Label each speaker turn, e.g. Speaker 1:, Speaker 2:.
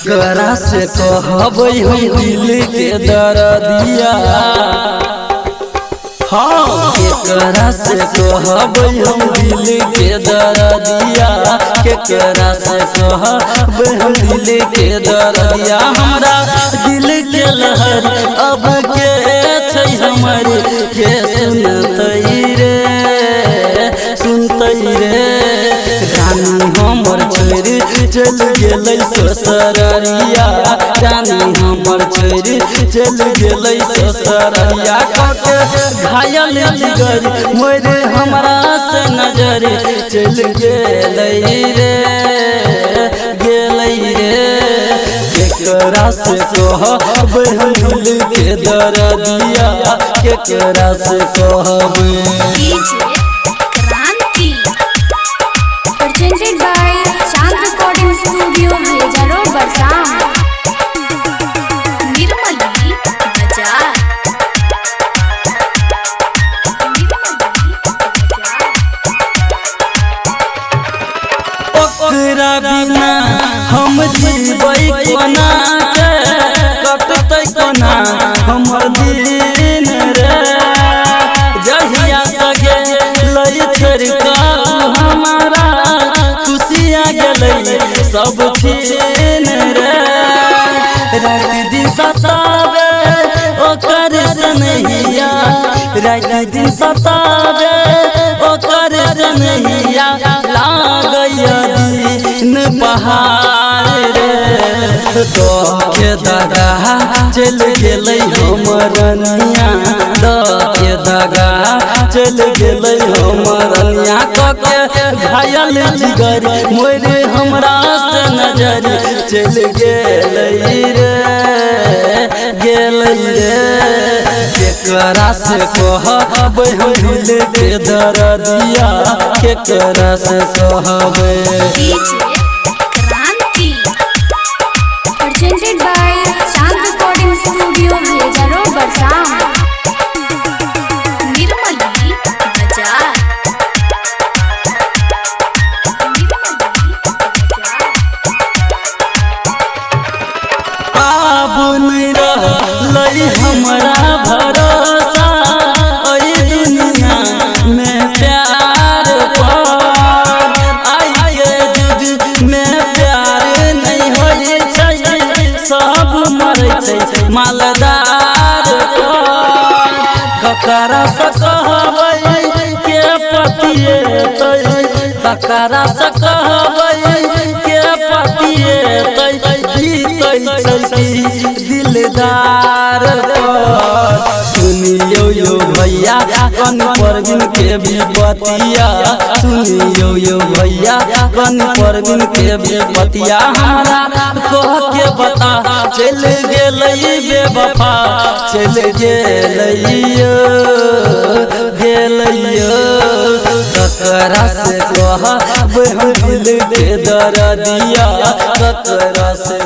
Speaker 1: केकरा से कहबै हम दिल के दर्दिया। हाँ केकरा से कहबै हम दिल के दर्दिया, केकरा से कहबै हम दिल के दर्दिया। हमरा दिल के लहर अब के छै हमर के सुनतै रे रानी हमर छोड़ चल गेलै ससुररिया, रानी हमर छोड़ चल गेलै ससुररिया। घायल जिगर मोर हमरा से नजर चल गेलै रे केकरा से कहबै हम दिल के दर्दिया, केकरा से कहबै।
Speaker 2: Presented by Chand Recording Studio, Bhejaro, Barsam, Nirmali Bazaar।
Speaker 1: ओकरा बिना हम जीबै कोना के, कटतै कोना हमर दिन रे। जहिया सगे लई छोड़का हमारा खुशिया गेलै सब छीन रे। रात दिन सतावे ओकर सनहिया, रात दिन सतावे ओकर सनहिया। लागैया दिन पहाड़ रे के दगा चल गेलै हमर रनिया, के दगा चल गेलै हमर रनिया। घायल जिगर मोर हमरा से नजर चल गेलै रे केकरा से कहबै हम दिल के दर्दिया, केकरा से कहबै।
Speaker 2: Presented by Chand Recording Studio, Bhejaro, Barsam, Nirmali Bazaar।
Speaker 1: अब नहीं रहलै हमरा भरोसा ओई दुनिया में प्यार पर। आई के युग में प्यार नहीं होई छै, सब मरै छै मालदार पर। ककरा से कहबै के पतिएतै, ककरा से कहबै के पतिएतै। दिलदार सुनियो यो भैया कन परवीन के विपतिया, सुनियो यो भैया कन परवीन के विपतिया। हमरा कह के बता चल गेलै बेवफा, चल गेलै केकरा से कहबै हम दिल के दर्दिया, केकरा से